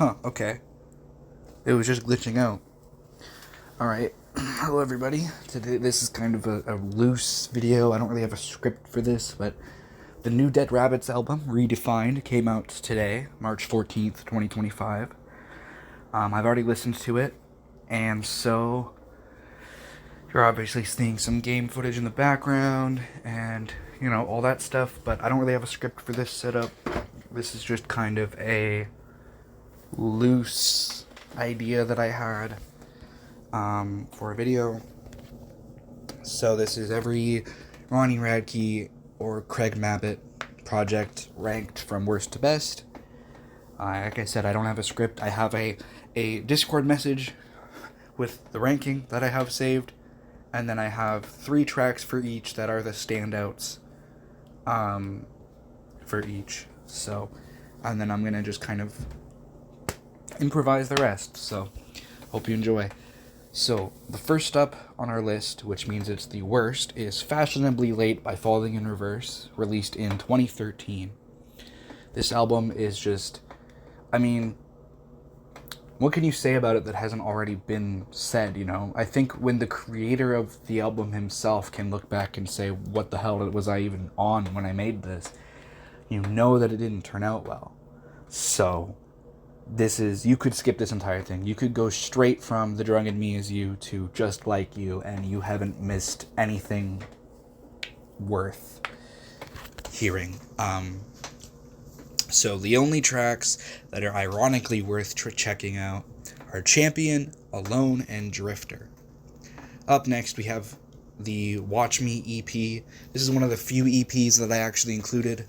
Okay. It was just glitching out. Alright. Hello, everybody. Today, this is kind of a loose video. I don't really have a script for this, but the new Dead Rabbits album, Redefined, came out today, March 14th, 2025. I've already listened to it, and so you're obviously seeing some game footage in the background and, all that stuff, but I don't really have a script for this setup. This is just kind of a loose idea that I had for a video. So this is every Ronnie Radke or Craig Mabbitt project ranked from worst to best. Like I said, I don't have a script. I have a Discord message with the ranking that I have saved, and then I have 3 tracks for each that are the standouts for each. So, and then I'm gonna just kind of improvise the rest. So, hope you enjoy. So, the first up on our list, which means it's the worst, is Fashionably Late by Falling in Reverse, released in 2013. This album is just, what can you say about it that hasn't already been said, I think when the creator of the album himself can look back and say, what the hell was I even on when I made this, you know that it didn't turn out well. So, you could skip this entire thing. You could go straight from The Drug in Me Is You to Just Like You, and you haven't missed anything worth hearing. So the only tracks that are ironically worth checking out are Champion, Alone, and Drifter. Up next, we have the Watch Me EP. This is one of the few EPs that I actually included.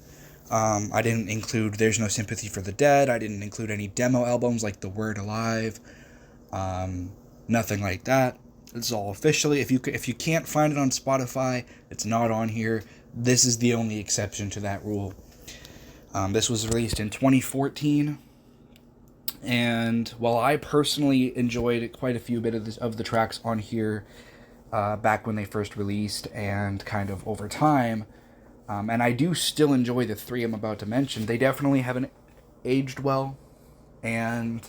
I didn't include There's No Sympathy for the Dead. I didn't include any demo albums like The Word Alive. Nothing like that. It's all officially. If you can't find it on Spotify, it's not on here. This is the only exception to that rule. This was released in 2014. And while I personally enjoyed quite a few of the tracks on here back when they first released and kind of over time, and I do still enjoy the 3 I'm about to mention, they definitely haven't aged well. And,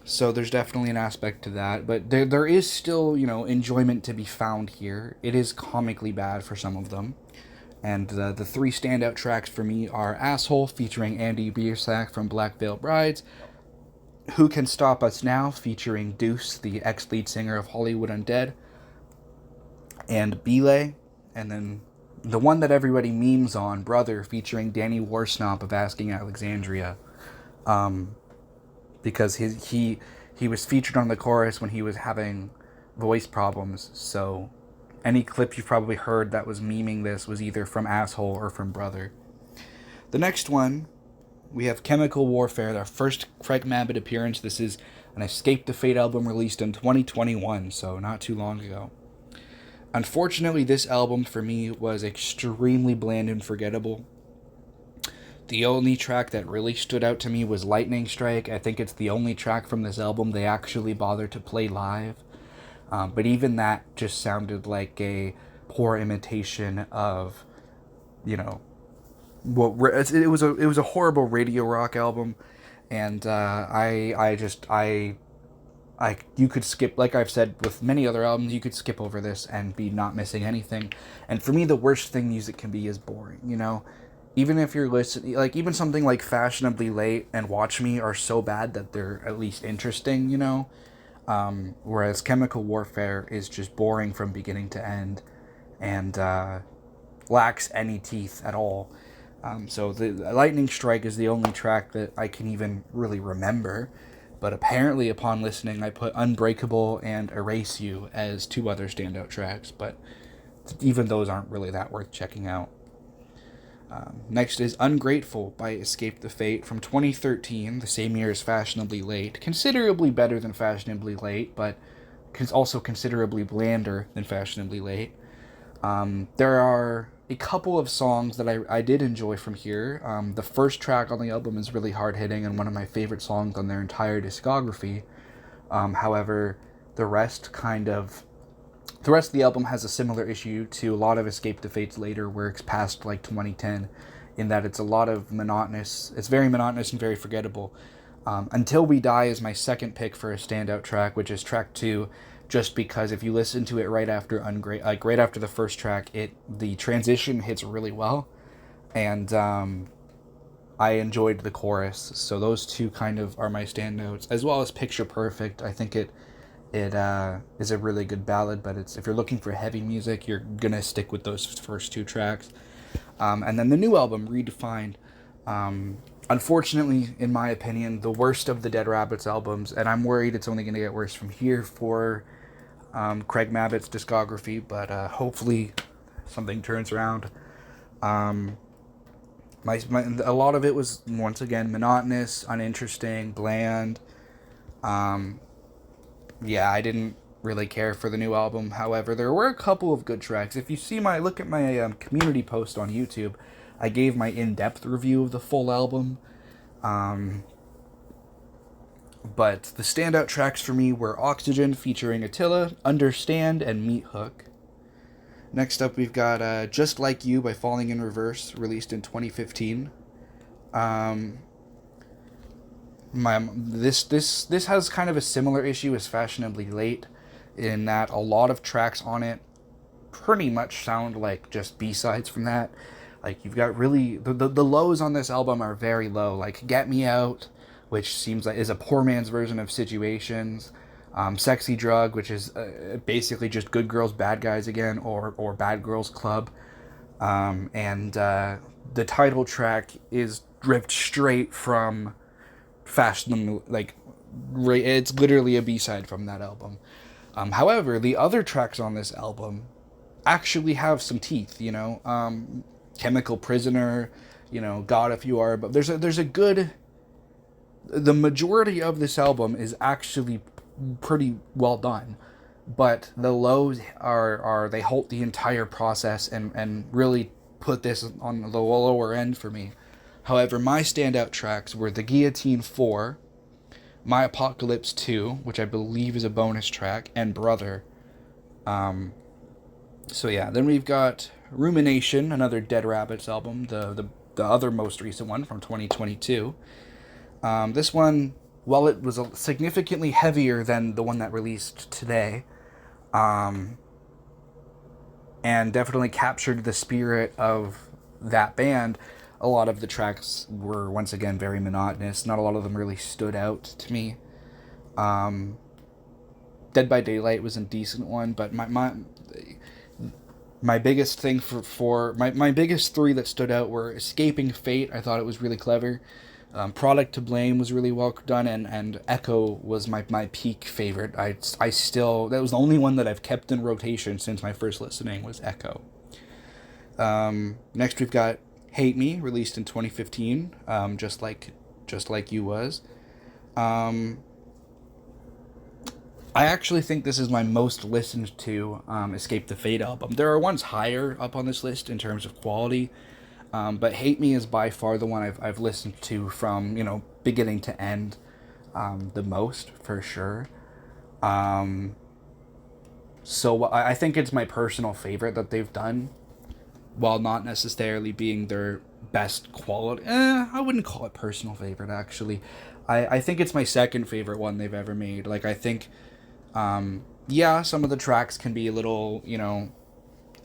so there's definitely an aspect to that. But there is still, enjoyment to be found here. It is comically bad for some of them. And the 3 standout tracks for me are Asshole, featuring Andy Biersack from Black Veil Brides, Who Can Stop Us Now, featuring Deuce, the ex-lead singer of Hollywood Undead, and Belay, and then the one that everybody memes on, Brother, featuring Danny Warsnop of Asking Alexandria, because he was featured on the chorus when he was having voice problems, so any clip you've probably heard that was memeing this was either from Asshole or from Brother. The next one, we have Chemical Warfare, our first Craig Mabbitt appearance. This is an Escape the Fate album released in 2021, so not too long ago. Unfortunately, this album for me was extremely bland and forgettable. The only track that really stood out to me was Lightning Strike. I think it's the only track from this album they actually bothered to play live. But even that just sounded like a poor imitation of, what it was a horrible radio rock album, and you could skip, like I've said with many other albums, you could skip over this and be not missing anything. And for me, the worst thing music can be is boring, Even if you're listening, even something like Fashionably Late and Watch Me are so bad that they're at least interesting, whereas Chemical Warfare is just boring from beginning to end and lacks any teeth at all. So the Lightning Strike is the only track that I can even really remember. But apparently, upon listening, I put Unbreakable and Erase You as 2 other standout tracks, but even those aren't really that worth checking out. Next is Ungrateful by Escape the Fate from 2013, the same year as Fashionably Late. Considerably better than Fashionably Late, but also considerably blander than Fashionably Late. There are a couple of songs that I did enjoy from here. The first track on the album is really hard-hitting and one of my favorite songs on their entire discography. However, the rest of the album has a similar issue to a lot of Escape the Fate's later works past 2010, in that it's a lot of monotonous. It's very monotonous and very forgettable. Until We Die is my second pick for a standout track, which is track 2, just because if you listen to it right after right after the first track, the transition hits really well, and I enjoyed the chorus. So those two kind of are my standouts, as well as Picture Perfect. I think it is a really good ballad, but if you're looking for heavy music, you're gonna stick with those first two tracks. And then the new album, Redefined. Unfortunately, in my opinion, the worst of the Dead Rabbits albums, and I'm worried it's only going to get worse from here for Craig Mabbitt's discography, but hopefully something turns around. A lot of it was, once again, monotonous, uninteresting, bland. Yeah, I didn't really care for the new album. However, there were a couple of good tracks. If you look at my community post on YouTube, I gave my in-depth review of the full album. But the standout tracks for me were Oxygen featuring Attila, Understand, and Meat Hook. Next up, we've got Just Like You by Falling in Reverse, released in 2015. This has kind of a similar issue as Fashionably Late, in that a lot of tracks on it pretty much sound like just B-sides from that. Like, you've got really... The lows on this album are very low. Like, Get Me Out, which seems like is a poor man's version of Situations. Sexy Drug, which is basically just Good Girls, Bad Guys again, or Bad Girls Club. And the title track is ripped straight from Fashion... Like, it's literally a B-side from that album. However, the other tracks on this album actually have some teeth, you know? Chemical Prisoner, you know, God If You Are, but there's a good... The majority of this album is actually pretty well done, but the lows are they halt the entire process and really put this on the lower end for me. However, my standout tracks were The Guillotine 4, My Apocalypse 2, which I believe is a bonus track, and Brother. So yeah, then we've got Rumination, another Dead Rabbits album, the other most recent one from 2022. This one, while it was significantly heavier than the one that released today, and definitely captured the spirit of that band, a lot of the tracks were, once again, very monotonous. Not a lot of them really stood out to me. Dead by Daylight was a decent one, but my biggest thing my biggest three that stood out were Escaping Fate. I thought it was really clever. Product to Blame was really well done, and Echo was my peak favorite. I still, that was the only one that I've kept in rotation since my first listening was Echo. Next we've got Hate Me, released in 2015, just like You was. I actually think this is my most listened to Escape the Fate album. There are ones higher up on this list in terms of quality, but Hate Me is by far the one I've listened to from, you know, beginning to end, the most, for sure. So I think it's my personal favorite that they've done, while not necessarily being their best quality. I wouldn't call it personal favorite, actually. I think it's my second favorite one they've ever made. Like, I think, yeah, some of the tracks can be a little, you know,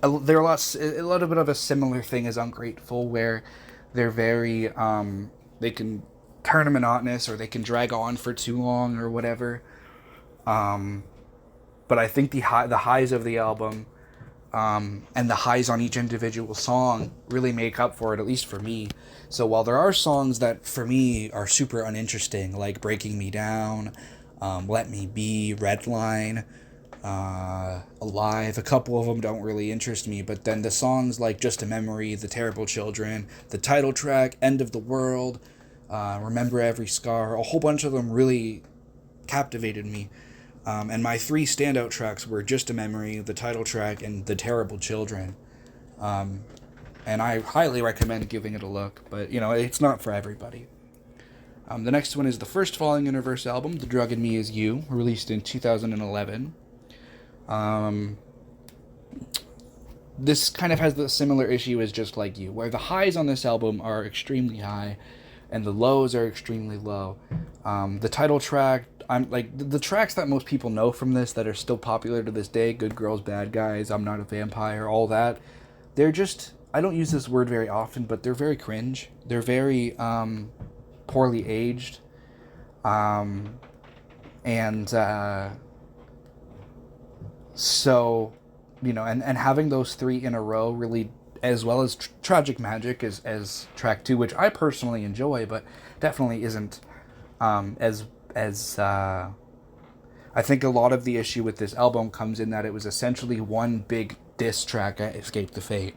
they're a little bit of a similar thing as Ungrateful, where they're very, they can turn monotonous, or they can drag on for too long, or whatever. But I think the highs of the album, and the highs on each individual song really make up for it, at least for me. So while there are songs that, for me, are super uninteresting, like Breaking Me Down, Let Me Be, Redline, Alive, a couple of them don't really interest me, but then the songs like Just a Memory, The Terrible Children, the title track, End of the World, Remember Every Scar, a whole bunch of them really captivated me. And my three standout tracks were Just a Memory, the title track, and The Terrible Children. And I highly recommend giving it a look, but, you know, it's not for everybody. The next one is the first Falling in Reverse album, The Drug in Me Is You, released in 2011. this kind of has the similar issue as Just Like You, where the highs on this album are extremely high and the lows are extremely low. The title track, I'm like the tracks that most people know from this that are still popular to this day, Good Girls, Bad Guys, I'm Not a Vampire, all that, they're just, I don't use this word very often, but they're very cringe. They're very poorly aged. And so, and having those three in a row really, as well as Tragic Magic as track two, which I personally enjoy, but definitely isn't as I think a lot of the issue with this album comes in that it was essentially one big diss track at Escape the Fate,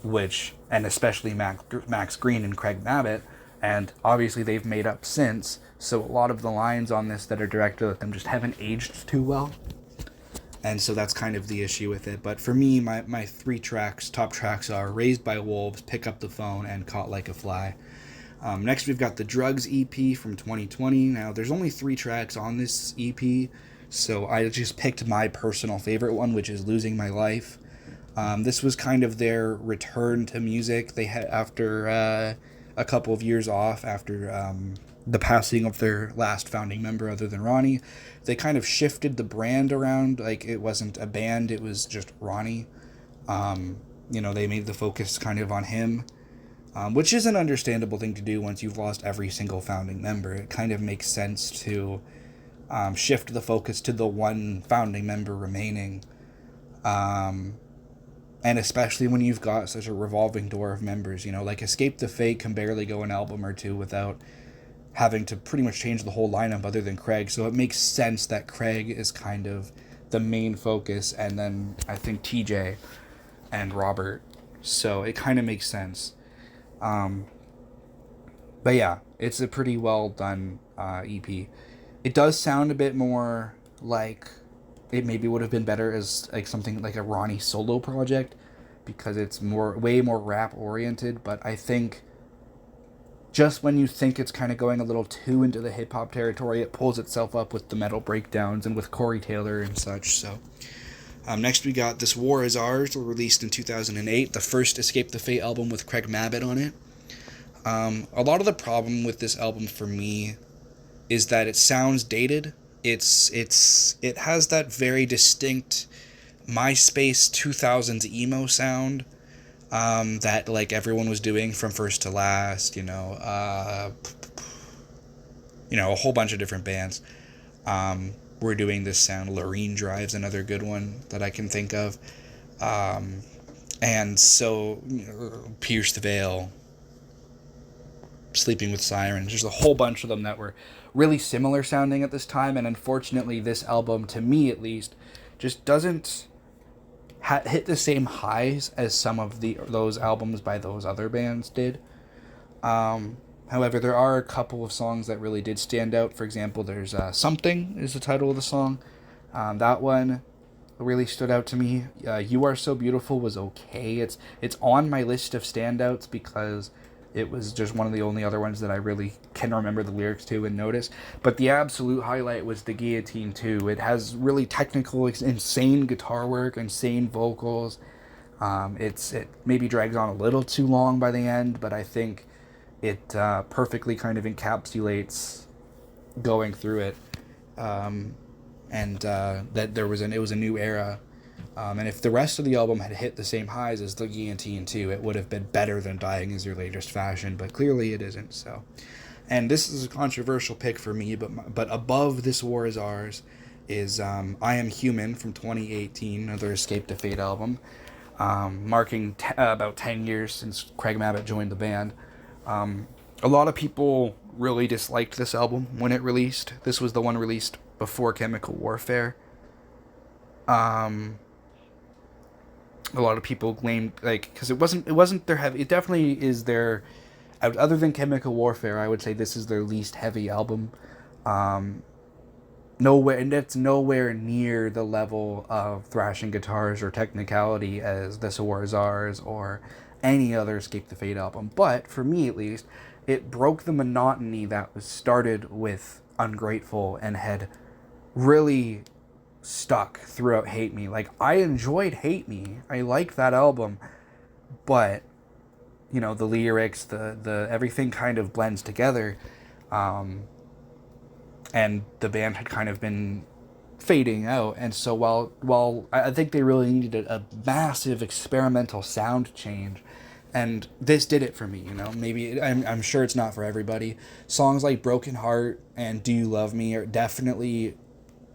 and especially Max Green and Craig Mabbitt, and obviously they've made up since, so a lot of the lines on this that are directed at them just haven't aged too well. And so that's kind of the issue with it. But for me, my three top tracks are Raised by Wolves, Pick Up the Phone, and Caught Like a Fly. Next, we've got the Drugs EP from 2020. Now, there's only 3 tracks on this EP, so I just picked my personal favorite one, which is Losing My Life. This was kind of their return to music. They had, after a couple of years off, after the passing of their last founding member other than Ronnie, they kind of shifted the brand around. Like, it wasn't a band, it was just Ronnie. They made the focus kind of on him. Which is an understandable thing to do once you've lost every single founding member. It kind of makes sense to shift the focus to the one founding member remaining. And especially when you've got such a revolving door of members. Like Escape the Fate can barely go an album or two without having to pretty much change the whole lineup other than Craig. So it makes sense that Craig is kind of the main focus, and then I think TJ and Robert. So it kind of makes sense. But yeah, it's a pretty well done EP. It does sound a bit more like it maybe would have been better as like something like a Ronnie solo project, because it's way more rap oriented. But I think just when you think it's kind of going a little too into the hip hop territory, it pulls itself up with the metal breakdowns and with Corey Taylor and such. So next we got This War Is Ours, released in 2008, the first Escape the Fate album with Craig Mabbitt on it. A lot of the problem with this album for me is that it sounds dated. It has that very distinct MySpace 2000s emo sound that like everyone was doing from First to Last, a whole bunch of different bands. We're doing this sound. Loreen Drive's another good one that I can think of. And so, Pierce the Veil, Sleeping with Sirens. There's a whole bunch of them that were really similar sounding at this time, and unfortunately this album, to me at least, just doesn't hit the same highs as some of those albums by those other bands did. However, there are a couple of songs that really did stand out. For example, there's Something is the title of the song. That one really stood out to me. You Are So Beautiful was okay. It's on my list of standouts because it was just one of the only other ones that I really can remember the lyrics to and notice. But the absolute highlight was The Guillotine 2. It has really technical, insane guitar work, insane vocals. It maybe drags on a little too long by the end, but I think it perfectly kind of encapsulates going through it. That it was a new era. And if the rest of the album had hit the same highs as The Guillotine 2, it would have been better than Dying Is Your Latest Fashion, but clearly it isn't. So, and this is a controversial pick for me, but above This War Is Ours is I Am Human from 2018, another Escape the Fate album, marking about 10 years since Craig Mabbitt joined the band. A lot of people really disliked this album when it released. This was the one released before Chemical Warfare. A lot of people blamed, because it wasn't their heavy. It definitely is their, other than Chemical Warfare, I would say this is their least heavy album. And it's nowhere near the level of thrashing guitars or technicality as This War Is Ours or any other Escape the Fate album. But for me, at least, it broke the monotony that was started with Ungrateful and had really stuck throughout Hate Me. Like, I enjoyed Hate Me. I liked that album, but the lyrics, the everything kind of blends together, and the band had kind of been fading out. And so while I think they really needed a massive experimental sound change, and this did it for me. Maybe I'm sure it's not for everybody. Songs like Broken Heart and Do You Love Me are definitely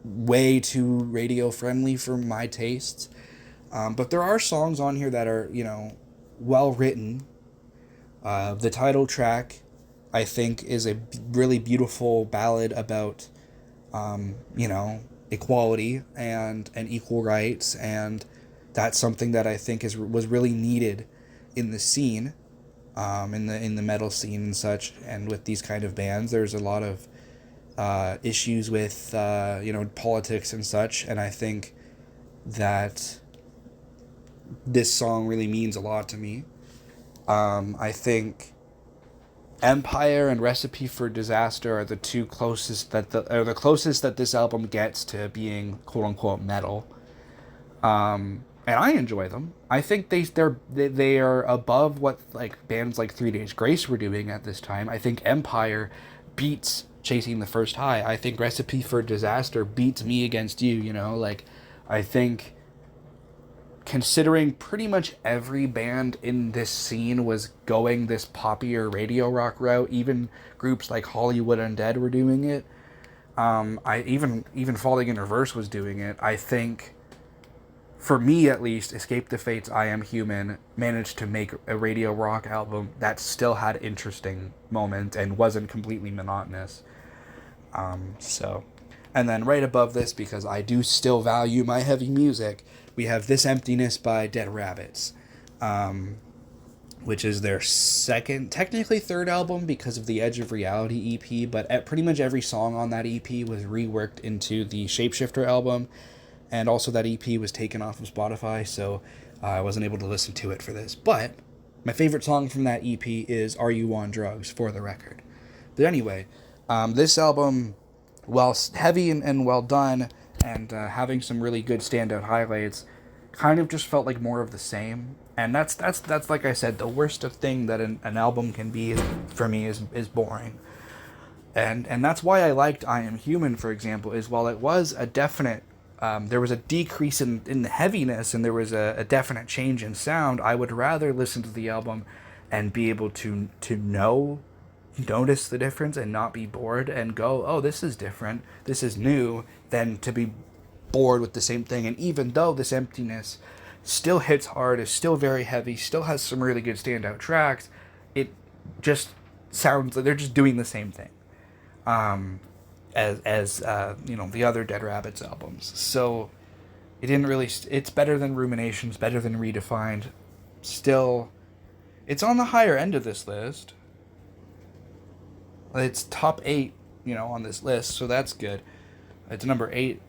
way too radio friendly for my tastes. But there are songs on here that are, well written. The title track, I think, is a really beautiful ballad about, equality and equal rights, and that's something that I think was really needed in the scene, in the metal scene and such, and with these kind of bands. There's a lot of issues with politics and such, and I think that this song really means a lot to me. I think Empire and Recipe for Disaster are the closest that this album gets to being quote unquote metal. And I enjoy them. I think they are above what like bands like 3 Days Grace were doing at this time. I think Empire beats Chasing the First High. I think Recipe for Disaster beats Me Against You. I think, considering pretty much every band in this scene was going this poppier radio rock route, even groups like Hollywood Undead were doing it. I even Falling in Reverse was doing it. I think, for me at least, Escape the Fate's I Am Human managed to make a radio rock album that still had interesting moments and wasn't completely monotonous. And then right above this, because I do still value my heavy music, we have This Emptiness by Dead Rabbits, which is their second, technically third album because of the Edge of Reality EP, but pretty much every song on that EP was reworked into the Shapeshifter album, and also that EP was taken off of Spotify, so I wasn't able to listen to it for this. But my favorite song from that EP is Are You On Drugs, for the record. But anyway, this album, while heavy and well done, and having some really good standout highlights, kind of just felt like more of the same. And that's like I said, the worst thing that an album can be for me is boring. And that's why I liked I Am Human, for example, is while it was a definite, there was a decrease in the heaviness, and there was a definite change in sound, I would rather listen to the album and be able to notice the difference and not be bored and go, oh, this is different, this is new, than to be bored with the same thing. And even though This Emptiness still hits hard, is still very heavy, still has some really good standout tracks, it just sounds like they're just doing the same thing as the other Dead Rabbits albums. So it didn't really, it's better than Ruminations, better than Redefined. Still, it's on the higher end of this list. It's top 8, on this list, so that's good. It's number 8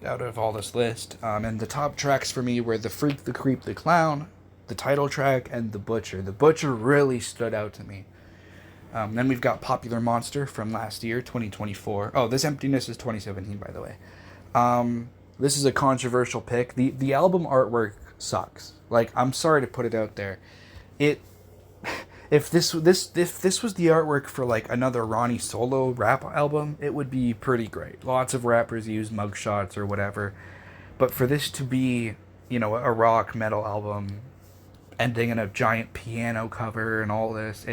out of all this list. And the top tracks for me were The Freak, the Creep, the Clown, the title track, and The Butcher. The Butcher really stood out to me. Then we've got Popular Monster from last year, 2024. Oh, This Emptiness is 2017, by the way. This is a controversial pick. The album artwork sucks. Like, I'm sorry to put it out there. If this was the artwork for like another Ronnie Solo rap album, it would be pretty great. Lots of rappers use mugshots or whatever. But for this to be, a rock metal album ending in a giant piano cover and all this,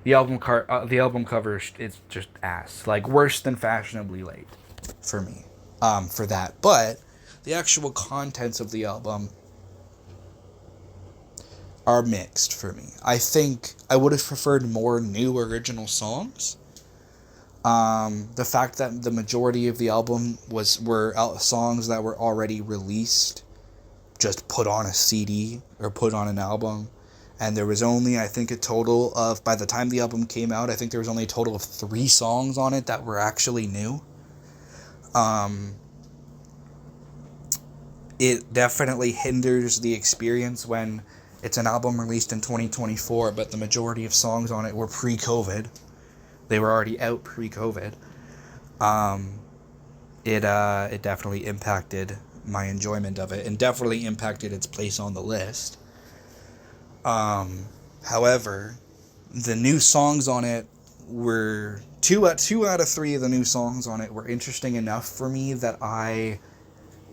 the album cover is just ass. Like, worse than Fashionably Late for me. For that. But the actual contents of the album are mixed for me. I think I would have preferred more new original songs. The fact that the majority of the album were songs that were already released, just put on a CD or put on an album, and there was only, I think, a total of, by the time the album came out, I think there was only a total of 3 songs on it that were actually new. It definitely hinders the experience when it's an album released in 2024, but the majority of songs on it were pre-COVID. They were already out pre-COVID. it definitely impacted my enjoyment of it, and definitely impacted its place on the list. However, the new songs on it were two out of three of the new songs on it were interesting enough for me that I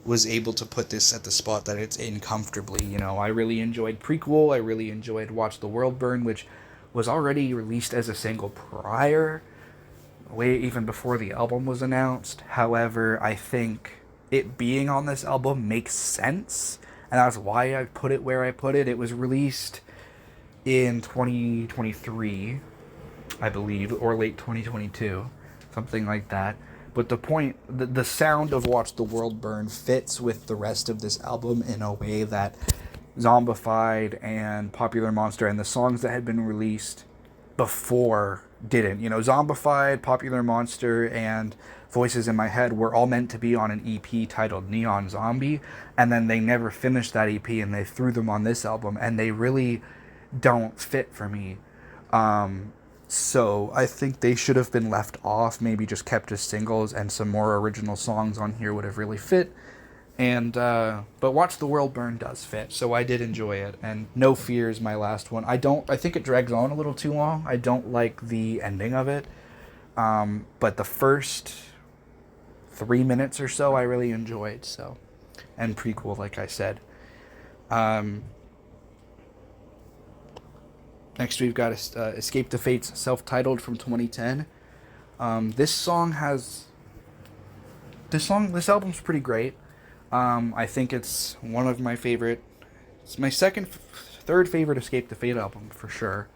was able to put this at the spot that it's in comfortably. You know, I really enjoyed Prequel. I really enjoyed Watch the World Burn, which was already released as a single prior, way even before the album was announced. However, I think it being on this album makes sense, and that's why I put it where I put it. It was released in 2023, I believe, or late 2022, something like that. But the sound of Watch the World Burn fits with the rest of this album in a way that Zombified and Popular Monster and the songs that had been released before didn't. You know, Zombified, Popular Monster, and Voices in My Head were all meant to be on an EP titled Neon Zombie, and then they never finished that EP and they threw them on this album, and they really don't fit for me. So I think they should have been left off, maybe just kept as singles, and some more original songs on here would have really fit. And but Watch the World Burn does fit, so I did enjoy it. And No Fear is my last one. I think it drags on a little too long. I don't like the ending of it. But the first 3 minutes or so I really enjoyed. So, and Prequel, like I said. Next we've got Escape the Fates, self-titled, from 2010. This album's pretty great. I think it's one of my favorite. It's my third favorite Escape the Fate album for sure.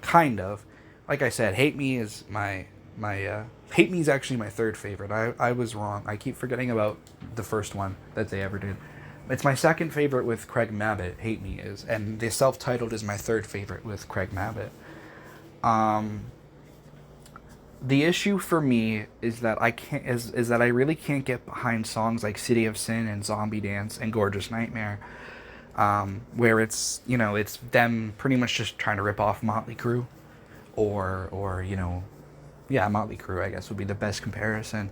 Kind of. Like I said, Hate Me is Hate Me is actually my third favorite. I was wrong. I keep forgetting about the first one that they ever did. It's my second favorite with Craig Mabbitt, Hate Me is, and the self-titled is my third favorite with Craig Mabbitt. The issue for me is that I really can't get behind songs like City of Sin and Zombie Dance and Gorgeous Nightmare, where it's them pretty much just trying to rip off Motley Crue, or Motley Crue, I guess, would be the best comparison.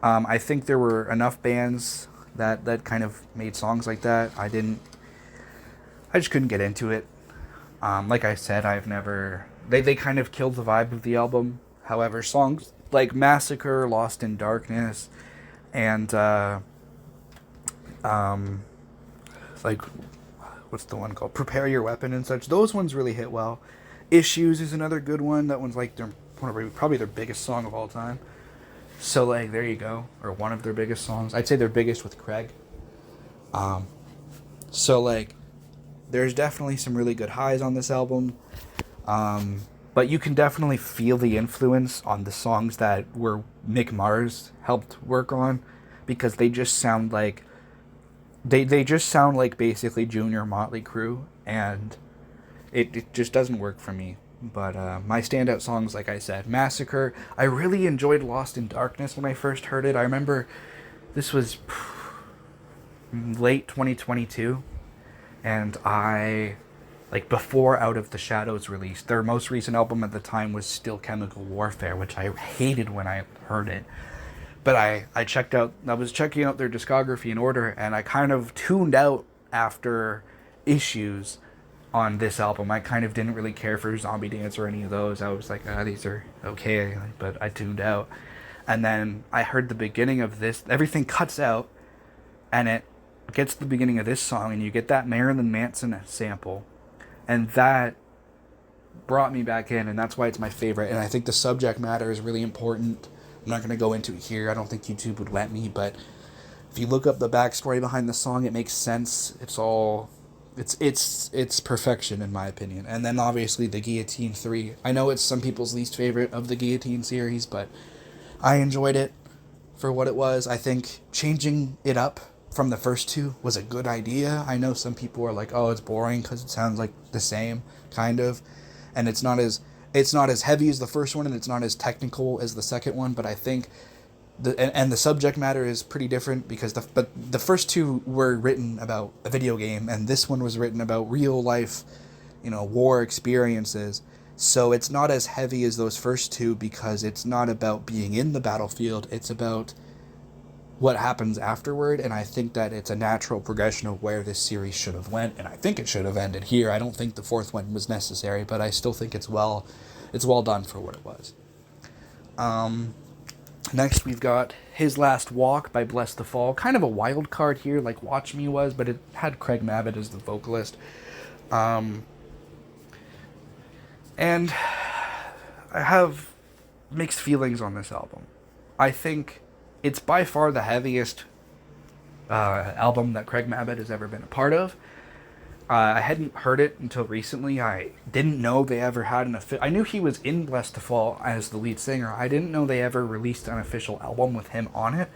I think there were enough bands that kind of made songs like that. I just couldn't get into it. Like I said, they kind of killed the vibe of the album. However, songs like Massacre, Lost in Darkness, and like, what's the one called? Prepare Your Weapon and such. Those ones really hit well. Issues is another good one. That one's like probably their biggest song of all time. So, like, there you go. Or one of their biggest songs. I'd say their biggest with Craig. So, like, there's definitely some really good highs on this album. But you can definitely feel the influence on the songs that Mick Mars helped work on. Because they just sound like... They just sound like basically Junior Motley Crue. And it just doesn't work for me. But my standout songs, like I said, Massacre. I really enjoyed Lost in Darkness when I first heard it. I remember this was late 2022, and before Out of the Shadows released, their most recent album at the time was Still Chemical Warfare, which I hated when I heard it. But I was checking out their discography in order, and I kind of tuned out after Issues on this album. I kind of didn't really care for Zombie Dance or any of those. I was like, these are okay, but I tuned out. And then I heard the beginning of this. Everything cuts out, and it gets to the beginning of this song, and you get that Marilyn Manson sample. And that brought me back in, and that's why it's my favorite. And I think the subject matter is really important. I'm not going to go into it here. I don't think YouTube would let me, but if you look up the backstory behind the song, it makes sense. It's perfection, in my opinion. And then obviously the Guillotine 3. I know it's some people's least favorite of the Guillotine series, but I enjoyed it for what it was. I think changing it up from the first two was a good idea. I know some people are like, oh, it's boring because it sounds like the same, kind of. And it's not as heavy as the first one, and it's not as technical as the second one, but I think the subject matter is pretty different because the first two were written about a video game, and this one was written about real life, war experiences. So it's not as heavy as those first two because it's not about being in the battlefield. It's about what happens afterward, and I think that it's a natural progression of where this series should have went, and I think it should have ended here. I don't think the fourth one was necessary, but I still think it's well done for what it was. Next we've got His Last Walk by Bless the Fall. Kind of a wild card here, like Watch Me was, but it had Craig Mabbitt as the vocalist. And I have mixed feelings on this album. I think it's by far the heaviest album that Craig Mabbitt has ever been a part of. I hadn't heard it until recently. I didn't know they ever had I knew he was in Blessed to Fall as the lead singer. I didn't know they ever released an official album with him on it.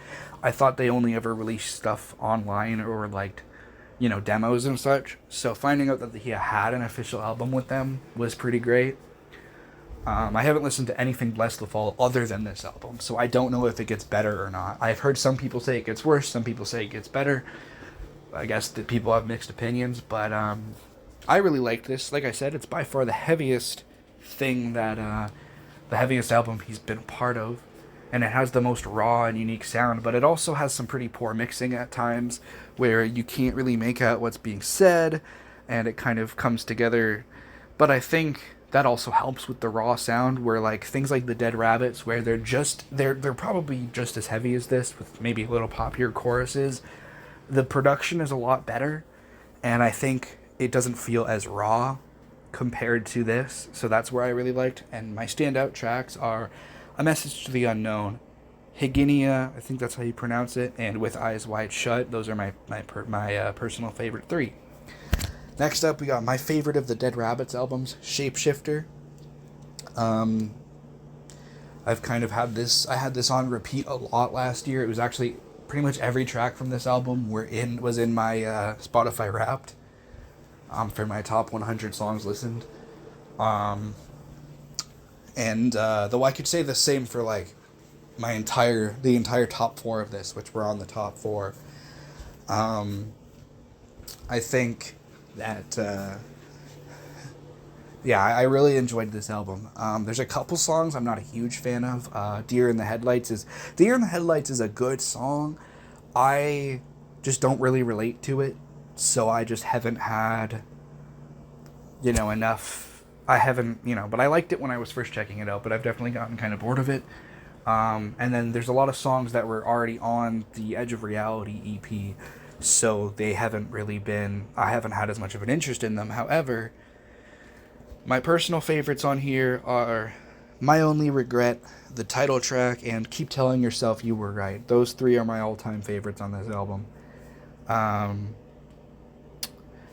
I thought they only ever released stuff online or like, demos and such. So finding out that he had an official album with them was pretty great. I haven't listened to anything Bless the Fall other than this album, so I don't know if it gets better or not. I've heard some people say it gets worse, some people say it gets better. I guess that people have mixed opinions, but I really liked this. Like I said, it's by far the heaviest the heaviest album he's been a part of, and it has the most raw and unique sound, but it also has some pretty poor mixing at times, where you can't really make out what's being said, and it kind of comes together. But I think that also helps with the raw sound, where like things like the Dead Rabbits, where they're probably just as heavy as this, with maybe a little poppier choruses. The production is a lot better, and I think it doesn't feel as raw compared to this, so that's where I really liked. And my standout tracks are A Message to the Unknown, Higinia, I think that's how you pronounce it, and With Eyes Wide Shut. Those are my personal favorite three. Next up, we got my favorite of the Dead Rabbits albums, Shapeshifter. I've kind of had this, I had this on repeat a lot last year. It was actually pretty much every track from this album was in my Spotify Wrapped for my top 100 songs listened. Though I could say the same for like the entire top four of this, which were on the top four. I think that I really enjoyed this album. There's a couple songs I'm not a huge fan of. Deer in the Headlights is a good song. I just don't really relate to it, so I just haven't had, enough. I haven't, but I liked it when I was first checking it out, but I've definitely gotten kind of bored of it. And then there's a lot of songs that were already on the Edge of Reality EP, so I haven't had as much of an interest in them. However, my personal favorites on here are My Only Regret, the title track, and Keep Telling Yourself You Were Right. Those three are my all-time favorites on this album.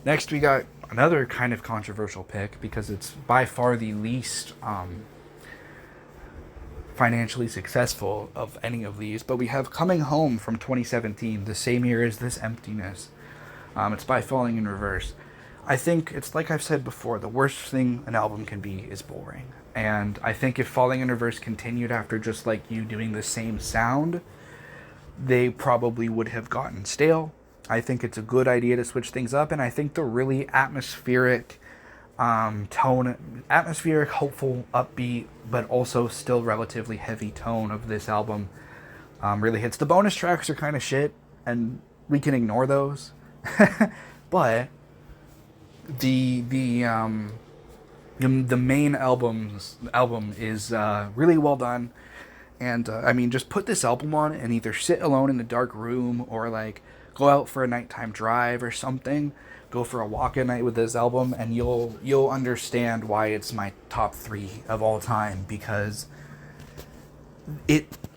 Next, we got another kind of controversial pick, because it's by far the least financially successful of any of these, but we have Coming Home from 2017, the same year as this Emptiness. It's by Falling in Reverse. I think it's like I've said before, the worst thing an album can be is boring. And I think if Falling in Reverse continued after just like You doing the same sound, they probably would have gotten stale. I think it's a good idea to switch things up, and I think the really atmospheric hopeful, upbeat, but also still relatively heavy tone of this album really hits. The bonus tracks are kind of shit, and we can ignore those. But the main album is really well done, and just put this album on and either sit alone in a dark room or like go out for a nighttime drive or something. Go for a walk at night with this album, and you'll understand why it's my top 3 of all time, because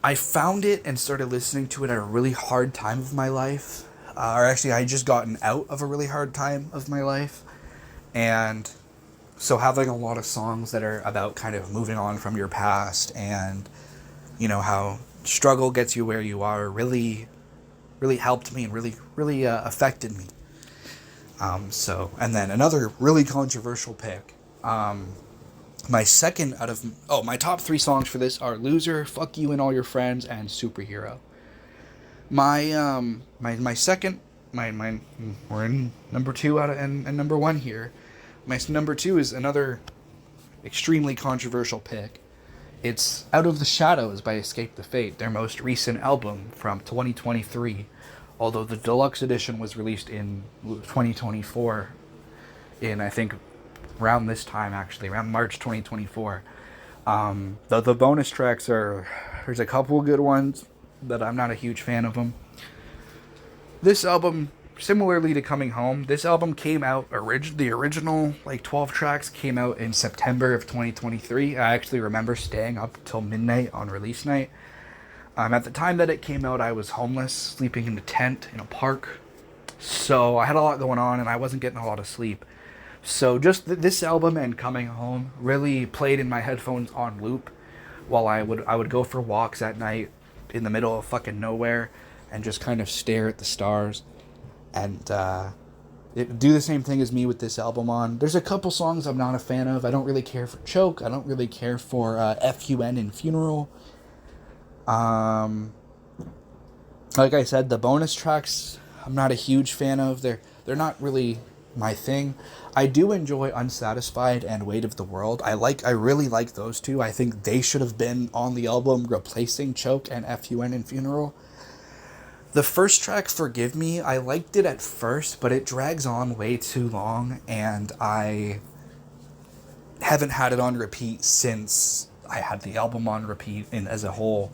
I found it and started listening to it at a really hard time of my life. Or actually, I had just gotten out of a really hard time of my life. And so having a lot of songs that are about kind of moving on from your past and, how struggle gets you where you are really, really helped me and really, really affected me. And then another really controversial pick. My top 3 songs for this are Loser, Fuck You and All Your Friends, and Superhero. My second, we're in number 2 and number 1 here. My number 2 is another extremely controversial pick. It's Out of the Shadows by Escape the Fate, their most recent album from 2023. Although the deluxe edition was released in 2024, in I think around this time, actually around March 2024. The bonus tracks are, there's a couple of good ones, but I'm not a huge fan of them. This album, similarly to Coming Home, this album came out, the original, like 12 tracks, came out in September of 2023. I actually remember staying up till midnight on release night. At the time that it came out, I was homeless, sleeping in a tent in a park. So I had a lot going on, and I wasn't getting a lot of sleep. So just this album and Coming Home really played in my headphones on loop while I would go for walks at night in the middle of fucking nowhere and just kind of stare at the stars and do the same thing as me with this album on. There's a couple songs I'm not a fan of. I don't really care for Choke. I don't really care for FUN and Funeral. Like I said, the bonus tracks I'm not a huge fan of. They're not really my thing. I do enjoy Unsatisfied and Weight of the World. I really like those two. I think they should have been on the album replacing Choke and FUN and Funeral. The first track, Forgive Me, I liked it at first, but it drags on way too long, and I haven't had it on repeat since I had the album on repeat and as a whole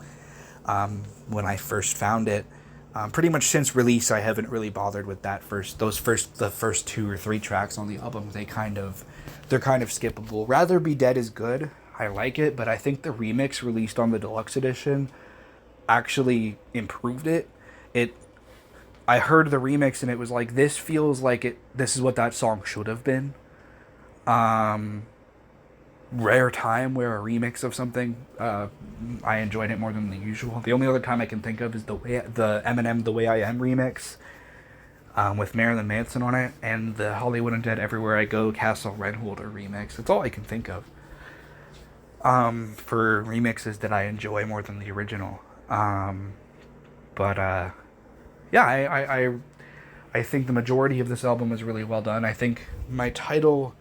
when I first found it. Pretty much since release, I haven't really bothered with the first 2 or 3 tracks on the album. They're kind of skippable. Rather Be Dead is good. I like it, but I think the remix released on the deluxe edition actually improved it. I heard the remix and it was like, this feels like this is what that song should have been. Rare time where a remix of something, I enjoyed it more than the usual. The only other time I can think of is the Eminem The Way I Am remix, with Marilyn Manson on it, and the Hollywood Undead Everywhere I Go Castle Renholder remix. That's all I can think of for remixes that I enjoy more than the original. Yeah, I think the majority of this album is really well done. I think the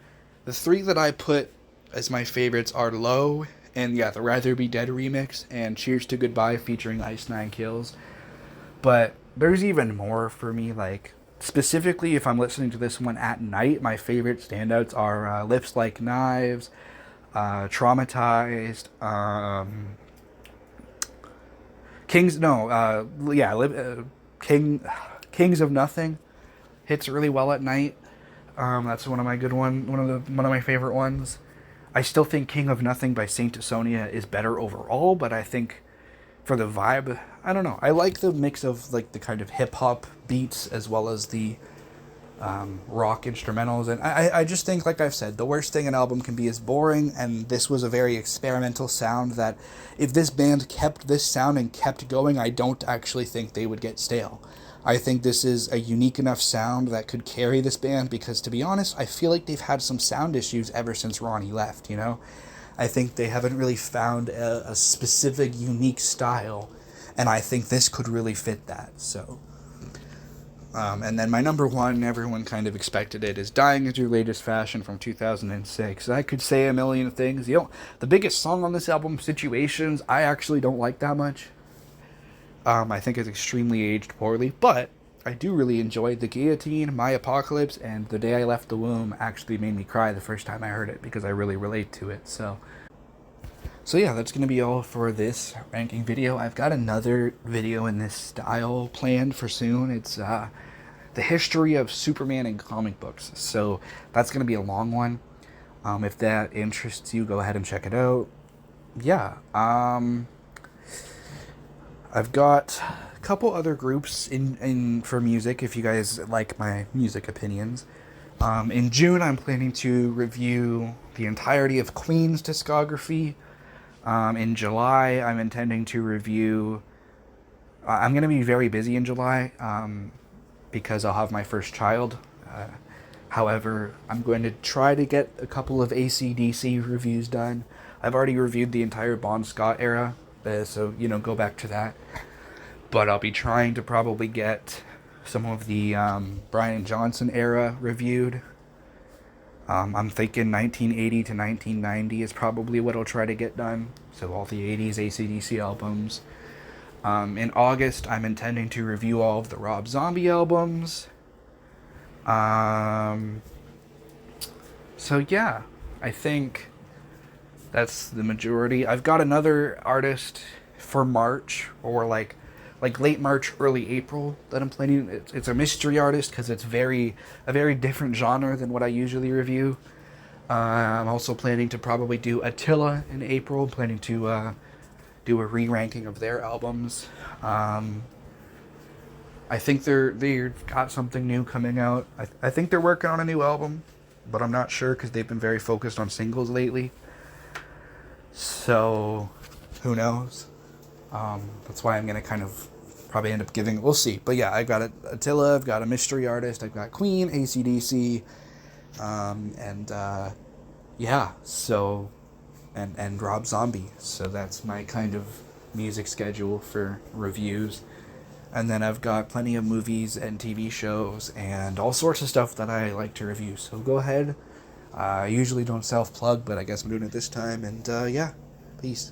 3 that I put as my favorites are Low, and yeah, the Rather Be Dead remix, and Cheers to Goodbye featuring Ice Nine Kills. But there's even more for me, like, specifically if I'm listening to this one at night, my favorite standouts are Lips Like Knives, Traumatized, Kings of Nothing hits really well at night. That's one of my favorite ones. I still think King of Nothing by Saint Asonia is better overall, but I think for the vibe, I don't know. I like the mix of like the kind of hip hop beats as well as the rock instrumentals, and I just think, like I've said, the worst thing an album can be is boring, and this was a very experimental sound that if this band kept this sound and kept going, I don't actually think they would get stale. I think this is a unique enough sound that could carry this band because, to be honest, I feel like they've had some sound issues ever since Ronnie left, you know? I think they haven't really found a specific, unique style, and I think this could really fit that, so... and then my number 1, everyone kind of expected it, is Dying Is Your Latest Fashion from 2006. I could say a million things. The biggest song on this album, Situations, I actually don't like that much. I think it's extremely aged poorly, but I do really enjoy The Guillotine, My Apocalypse, and The Day I Left the Womb actually made me cry the first time I heard it because I really relate to it, so yeah, that's going to be all for this ranking video. I've got another video in this style planned for soon. It's the history of Superman in comic books, so that's going to be a long one. If that interests you, go ahead and check it out. Yeah, I've got a couple other groups in for music if you guys like my music opinions. In June, I'm planning to review the entirety of Queen's discography. In July, I'm intending to review... I'm going to be very busy in July because I'll have my first child. However, I'm going to try to get a couple of AC/DC reviews done. I've already reviewed the entire Bon Scott era, so, go back to that. But I'll be trying to probably get some of the Brian Johnson era reviewed. I'm thinking 1980 to 1990 is probably what I'll try to get done. So all the 80s AC/DC albums. In August, I'm intending to review all of the Rob Zombie albums. Um, so yeah, I think that's the majority. I've got another artist for March, or like late March, early April, that I'm planning. It's a mystery artist because it's a very different genre than what I usually review. I'm also planning to probably do Attila in April. I'm planning to do a re-ranking of their albums. I think they've got something new coming out. I think they're working on a new album, but I'm not sure because they've been very focused on singles lately. So, who knows? That's why I'm gonna kind of probably end up giving. We'll see. But yeah, I've got Attila. I've got a mystery artist. I've got Queen, AC/DC, and yeah. So, and Rob Zombie. So that's my kind of music schedule for reviews. And then I've got plenty of movies and TV shows and all sorts of stuff that I like to review. So go ahead. I usually don't self plug, but I guess I'm doing it this time. And yeah, peace.